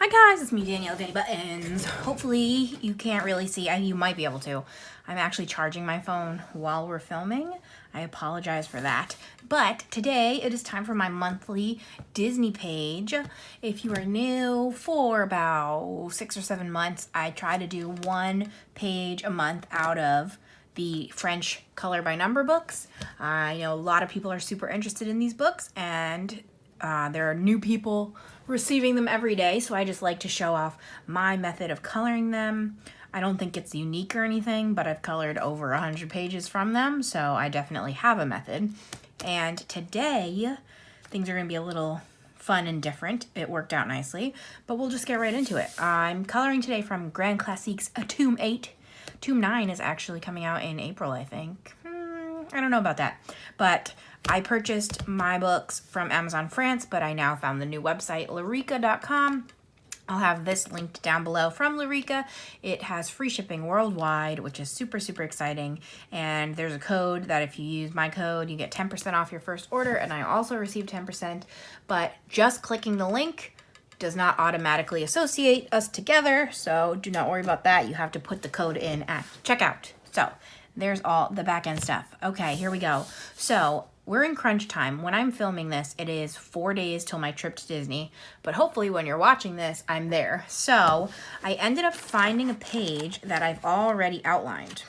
Hi guys, it's me Danielle Danibuttons. Hopefully you can't really see, you might be able to. I'm actually charging my phone while we're filming. I apologize for that. But today it is time for my monthly Disney page. If you are new, for about 6 or 7 months, I try to do one page a month out of the French color by number books. I know a lot of people are super interested in these books, and there are new people receiving them every day, so I just like to show off my method of coloring them. I don't think it's unique or anything, but I've colored over 100 pages from them, so I definitely have a method. And today, things are going to be a little fun and different. It worked out nicely, but we'll just get right into it. I'm coloring today from Grand Classiques Tome 8. Tome 9 is actually coming out in April, I think. I don't know about that, but I purchased my books from Amazon France, but I now found the new website, Lyrica.com. I'll have this linked down below from Lyrica. It has free shipping worldwide, which is super, super exciting. And there's a code that if you use my code, you get 10% off your first order, and I also receive 10%. But just clicking the link does not automatically associate us together, so do not worry about that. You have to put the code in at checkout. So there's all the back end stuff. Okay, here we go. So we're in crunch time. When I'm filming this, it is 4 days till my trip to Disney, but hopefully when you're watching this, I'm there. So I ended up finding a page that I've already outlined.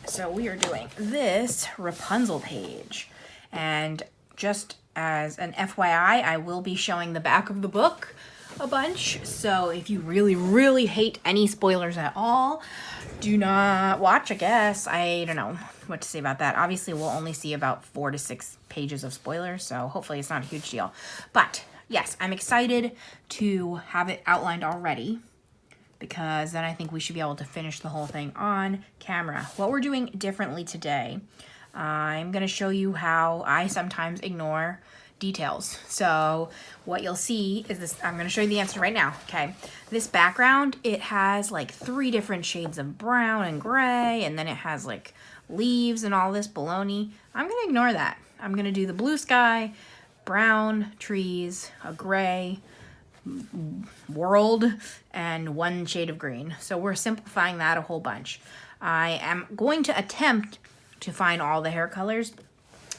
So we are doing this Rapunzel page. And just as an FYI, I will be showing the back of the book a bunch. So if you really, really hate any spoilers at all, do not watch, I guess. I don't know what to say about that. Obviously, we'll only see about 4 to 6 pages of spoilers, so hopefully it's not a huge deal. But yes, I'm excited to have it outlined already, because then I think we should be able to finish the whole thing on camera. What we're doing differently today, I'm going to show you how I sometimes ignore details. So what you'll see is this. I'm going to show you the answer right now. Okay, this background, it has like 3 different shades of brown and gray, and then it has like leaves and all this baloney. I'm going to ignore that. I'm going to do the blue sky, brown trees, a gray world, and 1 shade of green. So we're simplifying that a whole bunch. I am going to attempt to find all the hair colors.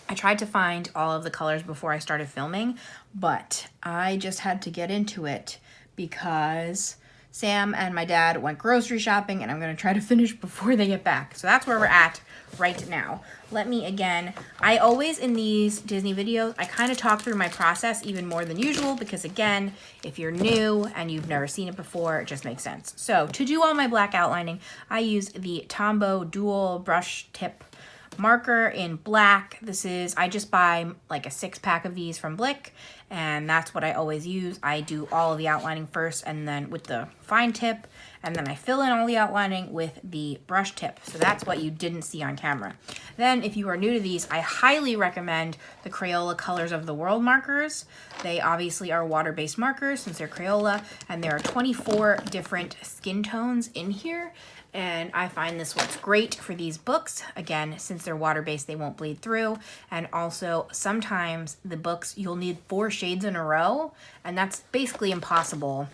I tried to find all of the colors before I started filming, but I just had to get into it because Sam and my dad went grocery shopping, and I'm going to try to finish before they get back. So that's where we're at right now. Let me again, I always in these Disney videos, I kind of talk through my process even more than usual because again, if you're new and you've never seen it before, it just makes sense. So to do all my black outlining, I use the Tombow dual brush tip marker in black. This is, I just buy like a 6-pack of these from Blick, and that's what I always use. I do all of the outlining first, and then with the fine tip, and then I fill in all the outlining with the brush tip. So that's what you didn't see on camera. Then if you are new to these, I highly recommend the Crayola Colors of the World markers. They obviously are water-based markers since they're Crayola, and there are 24 different skin tones in here. And I find this works great for these books. Again, since they're water-based, they won't bleed through. And also, sometimes the books, you'll need 4 shades in a row, and that's basically impossible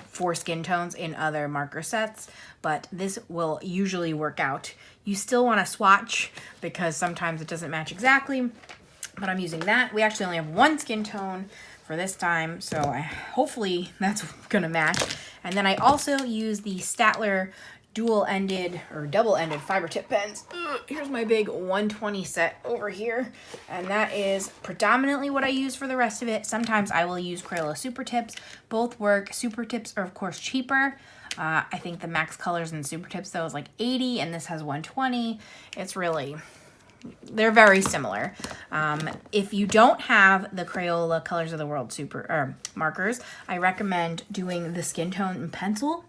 for skin tones in other marker sets, but this will usually work out. You still want to swatch because sometimes it doesn't match exactly, but I'm using that. We actually only have 1 skin tone for this time, so hopefully that's gonna match. And then I also use the Staedtler dual-ended or double-ended fiber tip pens. Here's my big 120 set over here, and that is predominantly what I use for the rest of it. Sometimes I will use Crayola Super Tips. Both work. Super Tips are of course cheaper. I think the Max Colors and Super Tips though is like 80, and this has 120. It's really, they're very similar. If you don't have the Crayola Colors of the World markers, I recommend doing the skin tone in pencil.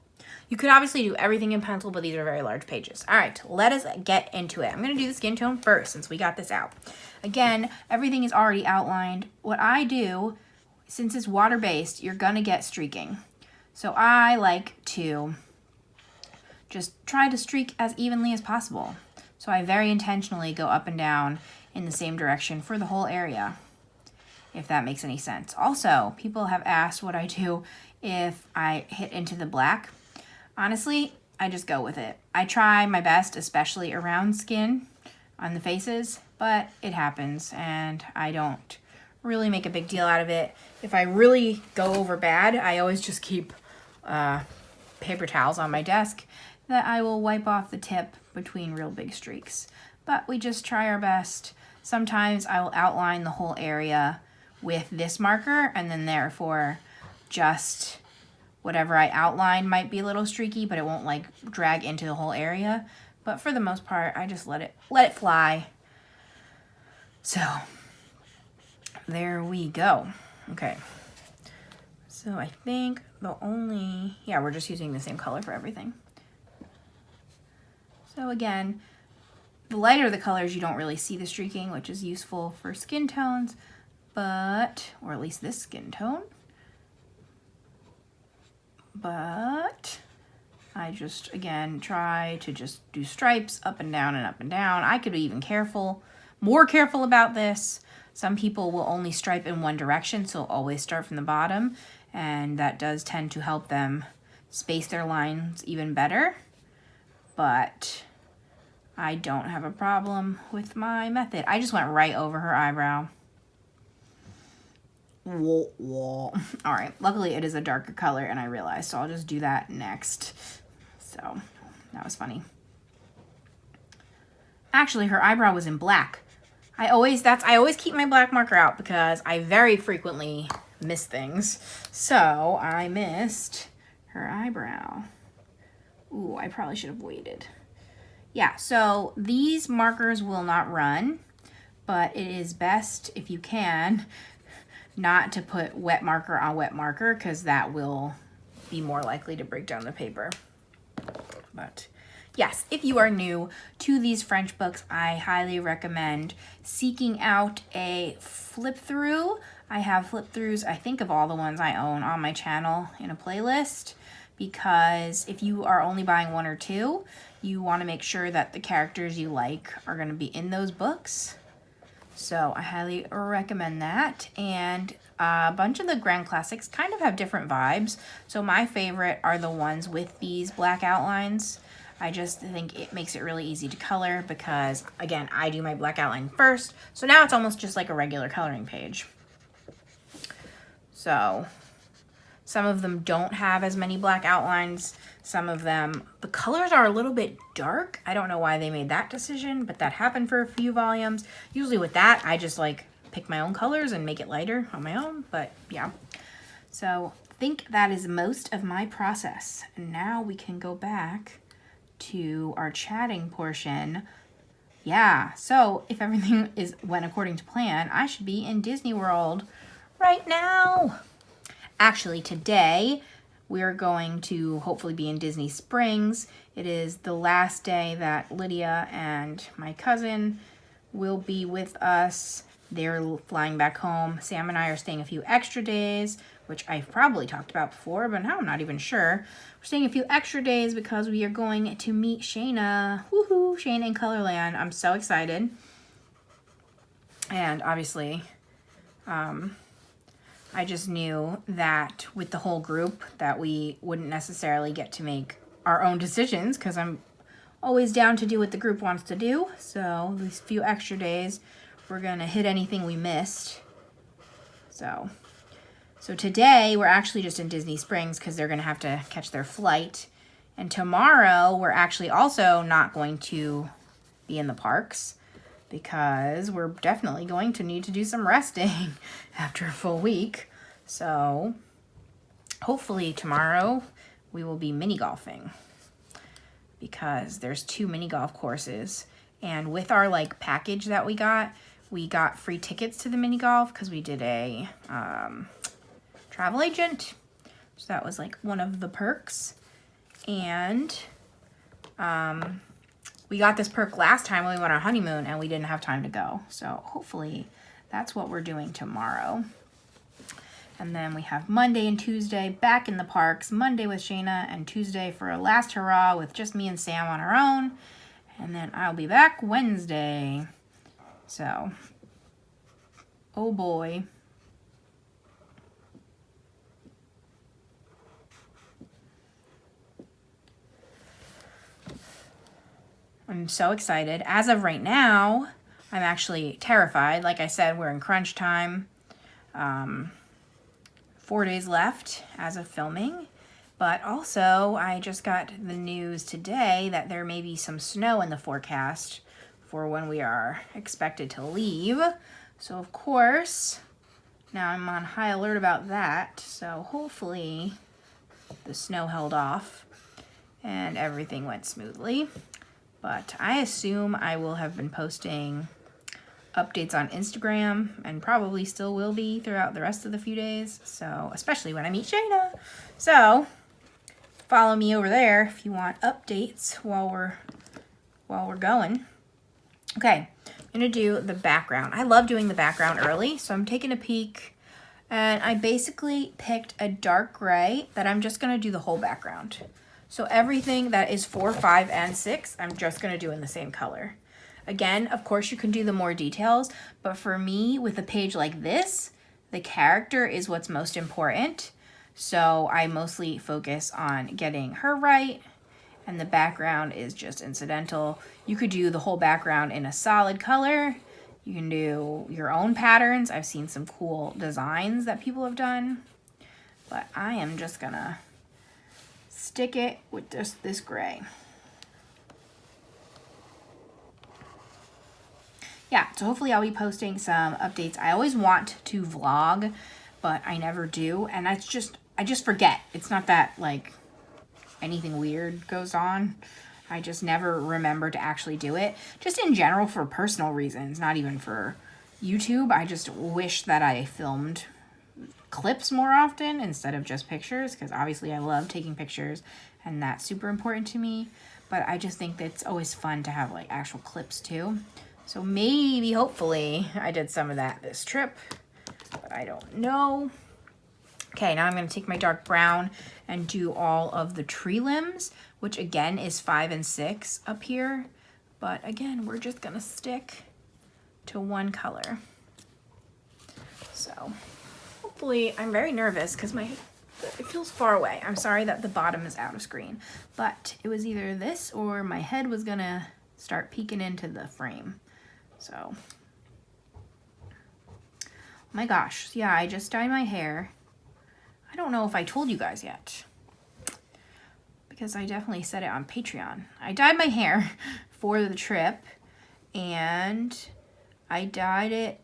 You could obviously do everything in pencil, but these are very large pages. All right, let us get into it. I'm going to do the skin tone first since we got this out. Again, everything is already outlined. What I do, since it's water-based, you're going to get streaking. So I like to just try to streak as evenly as possible. So I very intentionally go up and down in the same direction for the whole area. if that makes any sense. Also, people have asked what I do if I hit into the black. Honestly, I just go with it. I try my best, especially around skin on the faces, but it happens and I don't really make a big deal out of it. If I really go over bad, I always just keep paper towels on my desk that I will wipe off the tip between real big streaks. But we just try our best. Sometimes I will outline the whole area with this marker, and then therefore just whatever I outline might be a little streaky, but it won't like drag into the whole area. But for the most part, I just let it fly. So there we go. Okay. So I think we're just using the same color for everything. So again, the lighter the colors, you don't really see the streaking, which is useful for skin tones, or at least this skin tone. But I just, again, try to just do stripes up and down and up and down. I could be even more careful about this. Some people will only stripe in one direction, so always start from the bottom, and that does tend to help them space their lines even better. But I don't have a problem with my method. I just went right over her eyebrow. All right, luckily it is a darker color and I realized, so I'll just do that next. So that was funny. Actually, her eyebrow was in black. I always keep my black marker out because I very frequently miss things. So I missed her eyebrow. Ooh, I probably should have waited. Yeah, so these markers will not run, but it is best if you can not to put wet marker on wet marker because that will be more likely to break down the paper. But yes, if you are new to these French books, I highly recommend seeking out a flip through. I have flip throughs, I think, of all the ones I own on my channel in a playlist, because if you are only buying one or two, you want to make sure that the characters you like are going to be in those books. So I highly recommend that. And a bunch of the Grand Classics kind of have different vibes. So my favorite are the ones with these black outlines. I just think it makes it really easy to color because, again, I do my black outline first. So now it's almost just like a regular coloring page. So some of them don't have as many black outlines. Some of them, the colors are a little bit dark. I don't know why they made that decision, but that happened for a few volumes. Usually with that, I just like pick my own colors and make it lighter on my own, but yeah. So I think that is most of my process. And now we can go back to our chatting portion. Yeah, so if everything went according to plan, I should be in Disney World right now. Actually, today we're going to hopefully be in Disney Springs. It is the last day that Lydia and my cousin will be with us. They're flying back home. Sam and I are staying a few extra days, which I've probably talked about before, but now I'm not even sure. We're staying a few extra days because we are going to meet Shaina. Woohoo! Shaina in Colorland. I'm so excited. And obviously, I just knew that with the whole group that we wouldn't necessarily get to make our own decisions because I'm always down to do what the group wants to do. So these few extra days, we're going to hit anything we missed. So today we're actually just in Disney Springs because they're going to have to catch their flight. And tomorrow we're actually also not going to be in the parks because we're definitely going to need to do some resting after a full week. So hopefully tomorrow we will be mini golfing because there's 2 mini golf courses. And with our like package that we got free tickets to the mini golf because we did a travel agent. So that was like one of the perks. And we got this perk last time when we went on our honeymoon and we didn't have time to go. So hopefully that's what we're doing tomorrow. And then we have Monday and Tuesday back in the parks. Monday with Shaina and Tuesday for a last hurrah with just me and Sam on our own. And then I'll be back Wednesday. So, oh boy. I'm so excited. As of right now, I'm actually terrified. Like I said, we're in crunch time. 4 days left as of filming. But also, I just got the news today that there may be some snow in the forecast for when we are expected to leave. So, of course, now I'm on high alert about that. So, hopefully, the snow held off and everything went smoothly. But I assume I will have been posting updates on Instagram and probably still will be throughout the rest of the few days. So, especially when I meet Shaina. So, follow me over there if you want updates while we're going. Okay, I'm gonna do the background. I love doing the background early, so I'm taking a peek, and I basically picked a dark gray that I'm just gonna do the whole background. So everything that is 4, 5, and 6, I'm just gonna do in the same color. Again, of course you can do the more details, but for me, with a page like this, the character is what's most important. So I mostly focus on getting her right, and the background is just incidental. You could do the whole background in a solid color. You can do your own patterns. I've seen some cool designs that people have done, but I am just gonna stick it with just this gray. Yeah, so hopefully I'll be posting some updates. I always want to vlog, but I never do, and I just forget. It's not that, like, anything weird goes on. I just never remember to actually do it. Just in general for personal reasons, not even for YouTube. I just wish that I filmed clips more often instead of just pictures, because obviously I love taking pictures, and that's super important to me. But I just think that it's always fun to have, like, actual clips too. So maybe, hopefully, I did some of that this trip, but I don't know. Okay, now I'm going to take my dark brown and do all of the tree limbs, which again is 5 and 6 up here. But again, we're just going to stick to one color. So hopefully, I'm very nervous because it feels far away. I'm sorry that the bottom is out of screen, but it was either this or my head was going to start peeking into the frame. So, oh my gosh, yeah, I just dyed my hair. I don't know if I told you guys yet, because I definitely said it on Patreon. I dyed my hair for the trip, and I dyed it.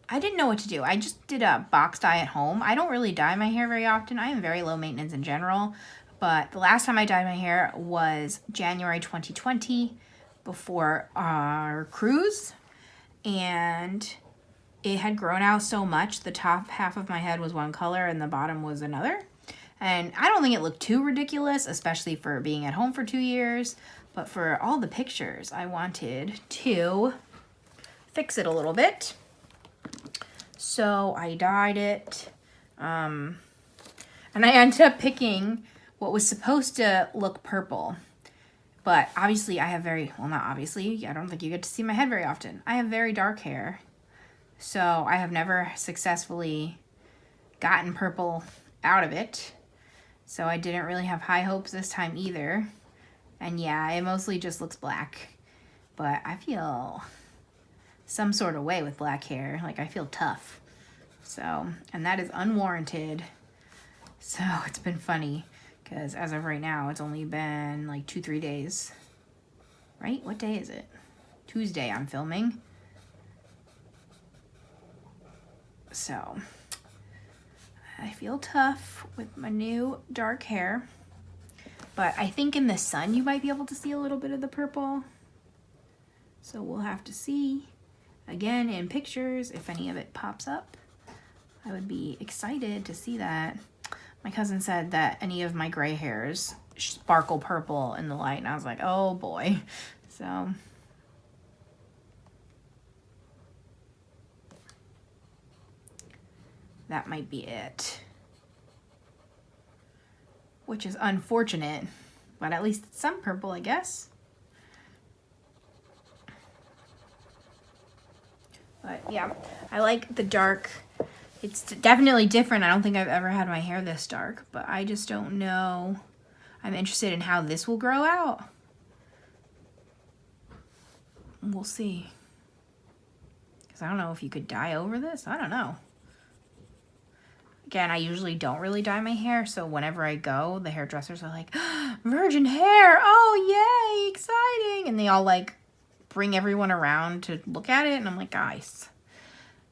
I didn't know what to do. I just did a box dye at home. I don't really dye my hair very often. I am very low maintenance in general, but the last time I dyed my hair was January 2020 before our cruise, and it had grown out so much. The top half of my head was one color and the bottom was another. And I don't think it looked too ridiculous, especially for being at home for 2 years. But for all the pictures, I wanted to fix it a little bit. So I dyed it. And I ended up picking what was supposed to look purple. But obviously I have not obviously, I don't think you get to see my head very often. I have very dark hair. So I have never successfully gotten purple out of it. So I didn't really have high hopes this time either. And yeah, it mostly just looks black. But I feel some sort of way with black hair. Like, I feel tough. So, and that is unwarranted. So it's been funny, because as of right now, it's only been like 2-3 days. Right? What day is it? Tuesday I'm filming. So, I feel tough with my new dark hair. But I think in the sun you might be able to see a little bit of the purple. So we'll have to see. Again, in pictures, if any of it pops up. I would be excited to see that. My cousin said that any of my gray hairs sparkle purple in the light, and I was like, oh boy. So that might be it. Which is unfortunate, but at least it's some purple, I guess. But yeah, I like the dark. It's definitely different. I don't think I've ever had my hair this dark, but I just don't know. I'm interested in how this will grow out. we'll see. Because I don't know if you could dye over this. I don't know. Again, I usually don't really dye my hair, so whenever I go, the hairdressers are like, virgin hair, oh yay, exciting. And they all like bring everyone around to look at it, and I'm like, guys,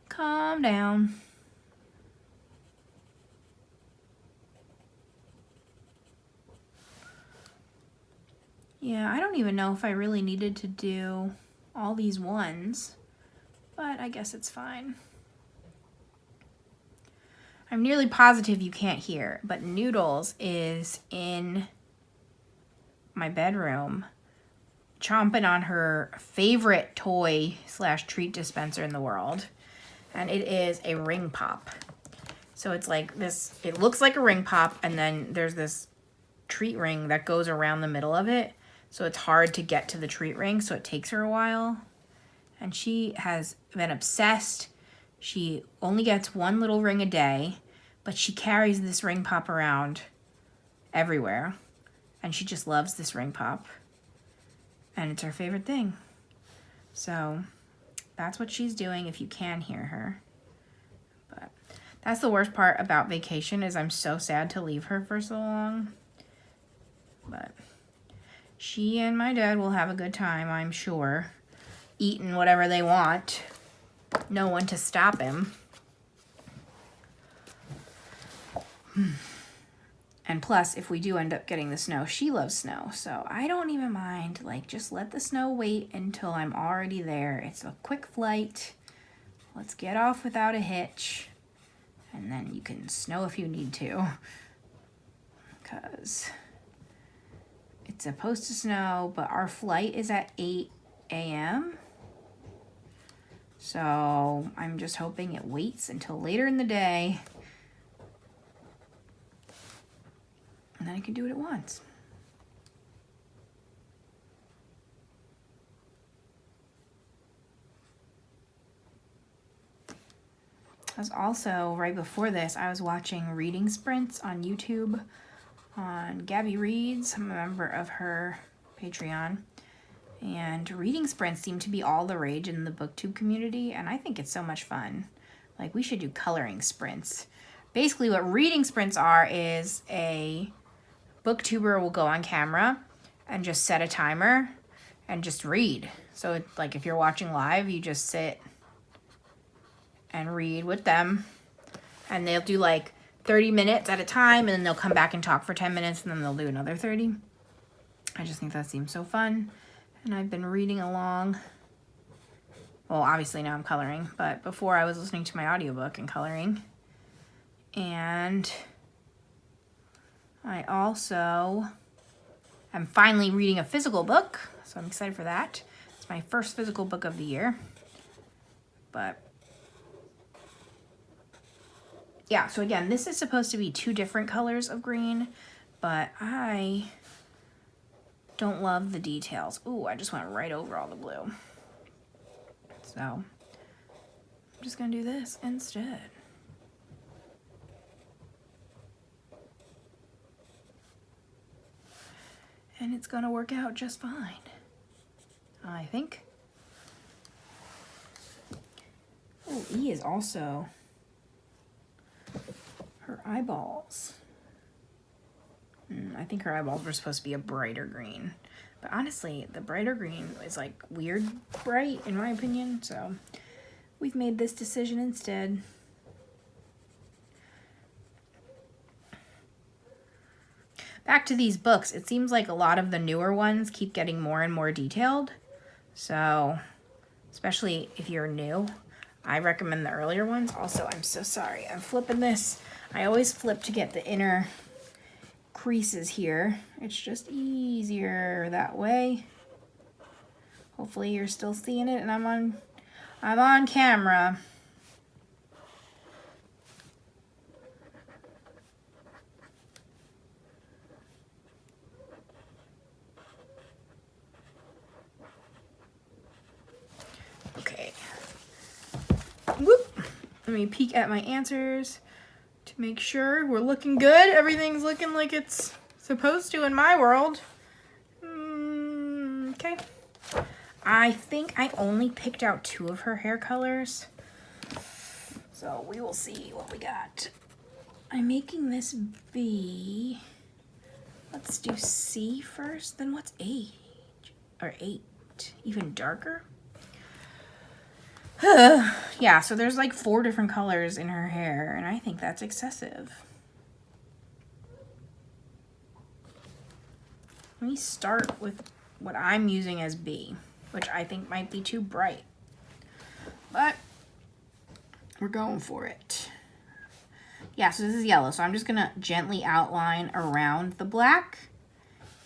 calm down. Yeah, I don't even know if I really needed to do all these ones, but I guess it's fine. I'm nearly positive you can't hear, but Noodles is in my bedroom chomping on her favorite toy / treat dispenser in the world. And it is a ring pop. So it's like this, it looks like a ring pop, and then there's this treat ring that goes around the middle of it. So it's hard to get to the treat ring, so it takes her a while. And she has been obsessed. She only gets one little ring a day, but she carries this ring pop around everywhere. And she just loves this ring pop. And it's her favorite thing. So that's what she's doing if you can hear her. But that's the worst part about vacation, is I'm so sad to leave her for so long. But she and my dad will have a good time, I'm sure. Eating whatever they want. No one to stop him. And plus, if we do end up getting the snow, she loves snow. So I don't even mind. Like, just let the snow wait until I'm already there. It's a quick flight. Let's get off without a hitch. And then you can snow if you need to. Because it's supposed to snow, but our flight is at 8 a.m. So I'm just hoping it waits until later in the day. And then I can do it at once. I was also, right before this, I was watching reading sprints on YouTube on Gabby Reads. I'm a member of her Patreon. And reading sprints seem to be all the rage in the booktube community, and I think it's so much fun. Like, we should do coloring sprints. Basically, what reading sprints are is a booktuber will go on camera and just set a timer and just read. So it's like if you're watching live, you just sit and read with them, and they'll do like 30 minutes at a time, and then they'll come back and talk for 10 minutes, and then they'll do another 30. I just think that seems so fun, and I've been reading along. Well, obviously now I'm coloring, but before I was listening to my audiobook and coloring. And I also am finally reading a physical book, so I'm excited for that. It's my first physical book of the year. But yeah, so again, this is supposed to be 2 different colors of green, but I don't love the details. Ooh, I just went right over all the blue. So I'm just gonna do this instead. And it's gonna work out just fine, I think. Oh, E is also her eyeballs. I think her eyeballs were supposed to be a brighter green. But honestly, the brighter green is like weird bright in my opinion. So we've made this decision instead. Back to these books, it seems like a lot of the newer ones keep getting more and more detailed. So, especially if you're new, I recommend the earlier ones. Also, I'm so sorry, I'm flipping this. I always flip to get the inner creases here. It's just easier that way. Hopefully you're still seeing it and I'm on camera. Okay. Whoop. Let me peek at my answers to make sure we're looking good. Everything's looking like it's supposed to in my world. Okay. I think I only picked out 2 of her hair colors. So we will see what we got. I'm making this B. Let's do C first. Then what's age? Or 8? Even darker? Yeah, so there's like 4 different colors in her hair, and I think that's excessive. Let me start with what I'm using as B, which I think might be too bright. But we're going for it. Yeah, so this is yellow, so I'm just gonna gently outline around the black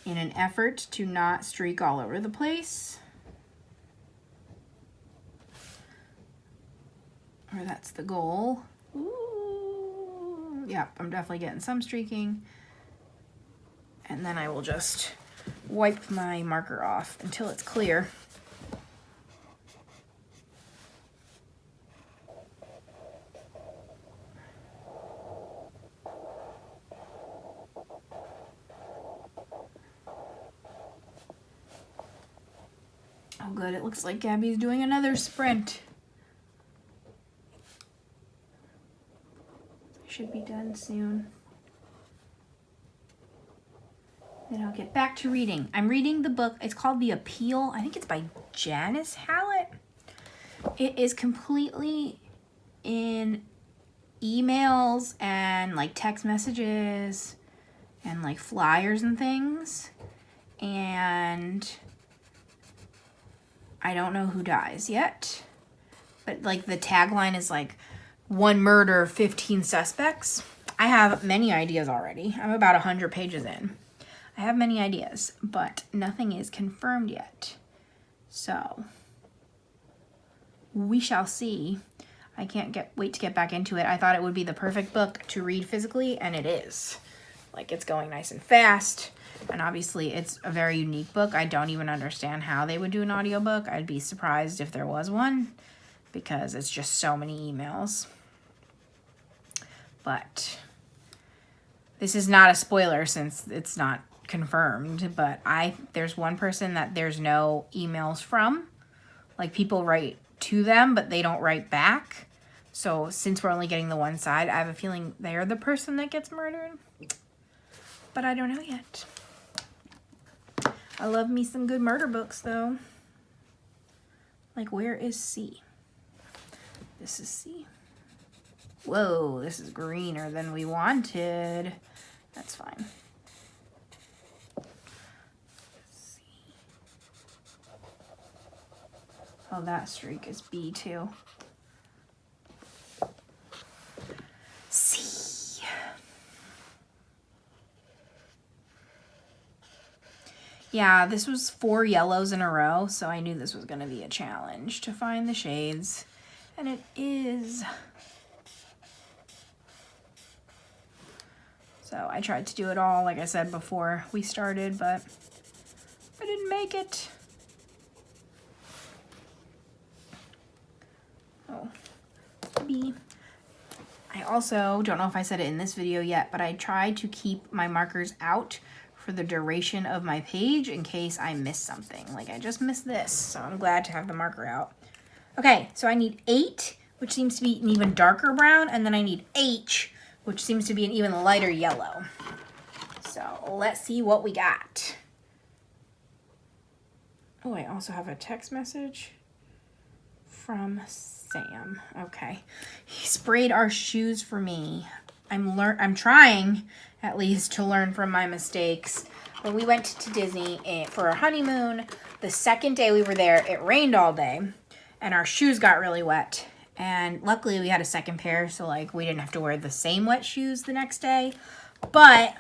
in an effort to not streak all over the place. Or that's the goal. Ooh. Yep, I'm definitely getting some streaking. And then I will just wipe my marker off until it's clear. Oh good, it looks like Gabby's doing another sprint. Should be done soon. Then I'll get back to reading. I'm reading the book. It's called The Appeal. I think it's by Janice Hallett. It is completely in emails and like text messages and like flyers and things. And I don't know who dies yet. But like the tagline is like 1 murder, 15 suspects. I have many ideas already. I'm about 100 pages in. I have many ideas, but nothing is confirmed yet. So we shall see. I can't wait to get back into it. I thought it would be the perfect book to read physically, and it is. Like, it's going nice and fast. And obviously, it's a very unique book. I don't even understand how they would do an audiobook. I'd be surprised if there was one, because it's just so many emails. But this is not a spoiler since it's not confirmed, but there's one person that there's no emails from. Like, people write to them, but they don't write back. So since we're only getting the one side, I have a feeling they're the person that gets murdered. But I don't know yet. I love me some good murder books, though. Like, where is C? This is C. Whoa, this is greener than we wanted. That's fine. Oh, that streak is B too. C. Yeah, this was 4 yellows in a row, so I knew this was going to be a challenge to find the shades. And it is. So I tried to do it all, like I said before we started, but I didn't make it. Oh, B. I also, don't know if I said it in this video yet, but I tried to keep my markers out for the duration of my page in case I miss something. Like, I just missed this, so I'm glad to have the marker out. Okay, so I need 8, which seems to be an even darker brown, and then I need H, which seems to be an even lighter yellow. So let's see what we got. Oh, I also have a text message from Sam. Okay. He sprayed our shoes for me. I'm trying at least to learn from my mistakes. When we went to Disney for our honeymoon, the second day we were there, it rained all day and our shoes got really wet. And luckily we had a second pair, so like we didn't have to wear the same wet shoes the next day. But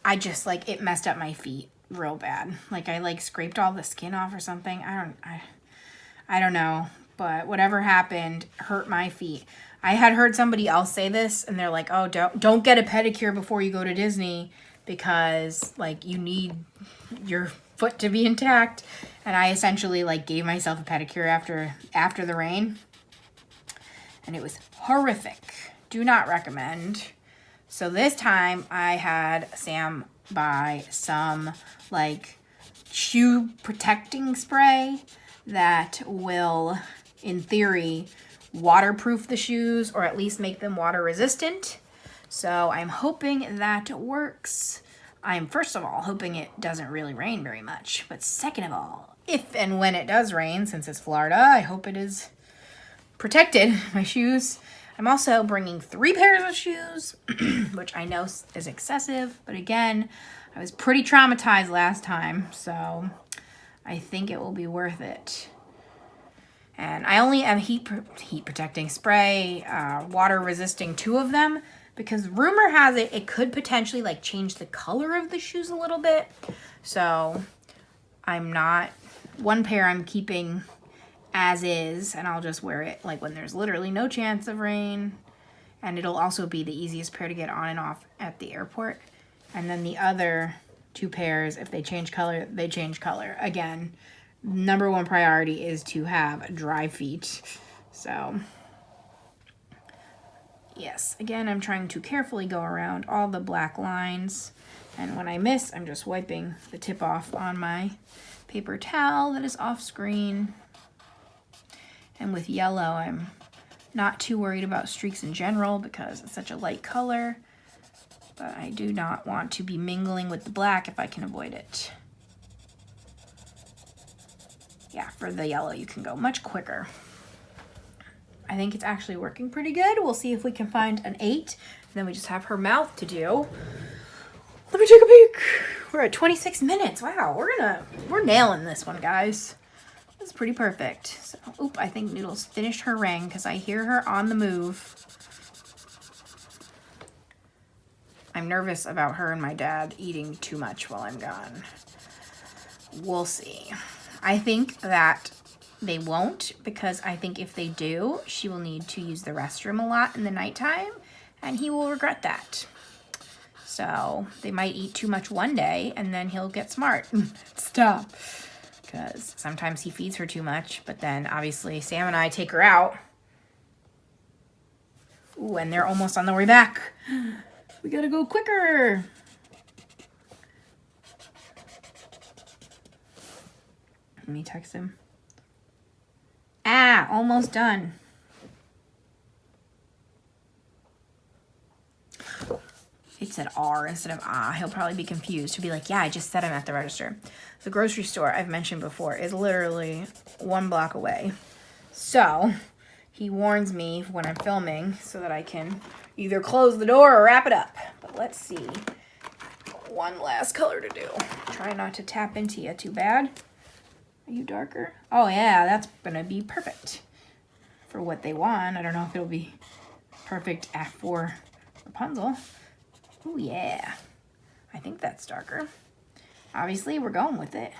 I just like, it messed up my feet real bad. Like I like scraped all the skin off or something. I don't know, but whatever happened hurt my feet. I had heard somebody else say this and they're like, oh, don't get a pedicure before you go to Disney because like you need your foot to be intact. And I essentially like gave myself a pedicure after the rain. And it was horrific. Do not recommend. So this time I had Sam buy some like shoe protecting spray that will, in theory, waterproof the shoes or at least make them water resistant. So I'm hoping that works. I'm first of all hoping it doesn't really rain very much. But second of all, if and when it does rain, since it's Florida, I hope it is protected, my shoes. I'm also bringing 3 pairs of shoes, which I know is excessive. But again, I was pretty traumatized last time, so I think it will be worth it. And I only am heat protecting spray, water resisting 2 of them, because rumor has it, it could potentially like change the color of the shoes a little bit. So I'm not, 1 pair I'm keeping as is, and I'll just wear it like when there's literally no chance of rain. And it'll also be the easiest pair to get on and off at the airport. And then the other 2 pairs, if they change color, they change color. Again, number 1 priority is to have dry feet. So yes, again, I'm trying to carefully go around all the black lines. And when I miss, I'm just wiping the tip off on my paper towel that is off screen. And with yellow, I'm not too worried about streaks in general because it's such a light color. But I do not want to be mingling with the black if I can avoid it. Yeah, for the yellow, you can go much quicker. I think it's actually working pretty good. We'll see if we can find an 8. And then we just have her mouth to do. Let me take a peek. We're at 26 minutes. Wow, we're nailing this one, guys. That's pretty perfect. So, oop, I think Noodles finished her ring because I hear her on the move. I'm nervous about her and my dad eating too much while I'm gone. We'll see. I think that they won't, because I think if they do, she will need to use the restroom a lot in the nighttime, and he will regret that. So they might eat too much one day, and then he'll get smart. Stop. Because sometimes he feeds her too much, but then obviously Sam and I take her out. Ooh, and they're almost on the way back. We gotta go quicker. Let me text him. Ah, almost done. It said R instead of ah. He'll probably be confused. He'll be like, yeah, I just said I'm at the register. The grocery store I've mentioned before is literally 1 block away. So he warns me when I'm filming so that I can either close the door or wrap it up. But let's see. 1 last color to do. Try not to tap into you too bad. Are you darker? Oh yeah, that's gonna be perfect for what they want. I don't know if it'll be perfect for Rapunzel. Oh yeah, I think that's darker. Obviously, we're going with it.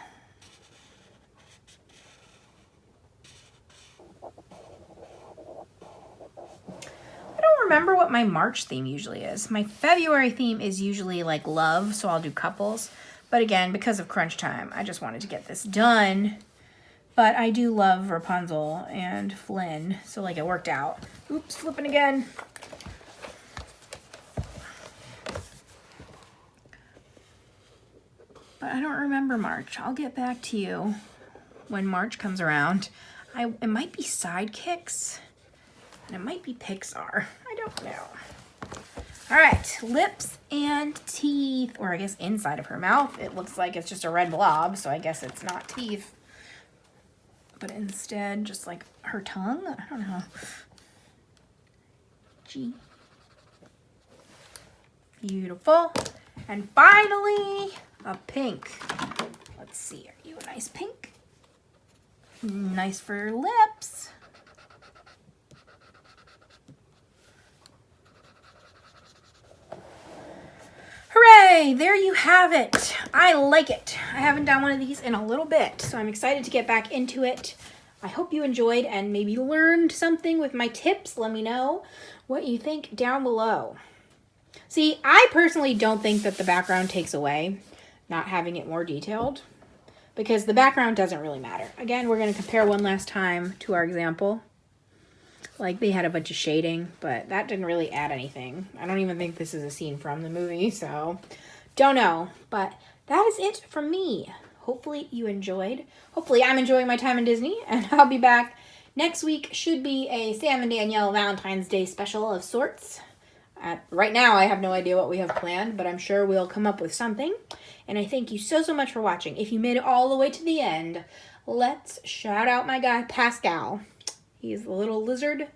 I don't remember what my March theme usually is. My February theme is usually like love, so I'll do couples. But again, because of crunch time, I just wanted to get this done. But I do love Rapunzel and Flynn, so like it worked out. Oops, flipping again. But I don't remember March. I'll get back to you when March comes around. It might be Sidekicks, and it might be Pixar. I don't know. All right, lips and teeth, or I guess inside of her mouth. It looks like it's just a red blob, so I guess it's not teeth. But instead, just like her tongue. I don't know. G. Beautiful. And finally, a pink. Let's see, are you a nice pink? Nice for lips. Hooray, there you have it. I like it. I haven't done one of these in a little bit, so I'm excited to get back into it. I hope you enjoyed and maybe learned something with my tips. Let me know what you think down below. See, I personally don't think that the background takes away not having it more detailed, because the background doesn't really matter. Again, we're going to compare one last time to our example. Like, they had a bunch of shading, but that didn't really add anything. I don't even think this is a scene from the movie, so don't know. But that is it from me. hopefully you enjoyed. Hopefully I'm enjoying my time in Disney, and I'll be back next week. Should be a Sam and Danielle Valentine's Day special of sorts. Right now, I have no idea what we have planned, but I'm sure we'll come up with something. And I thank you so much for watching. If you made it all the way to the end, let's shout out my guy, Pascal. He's the little lizard,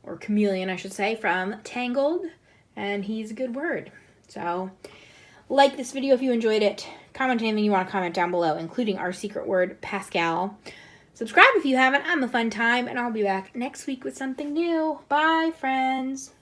or chameleon, I should say, from Tangled, and he's a good word. So, like this video if you enjoyed it. Comment anything you want to comment down below, including our secret word, Pascal. Subscribe if you haven't. I'm a fun time, and I'll be back next week with something new. Bye, friends.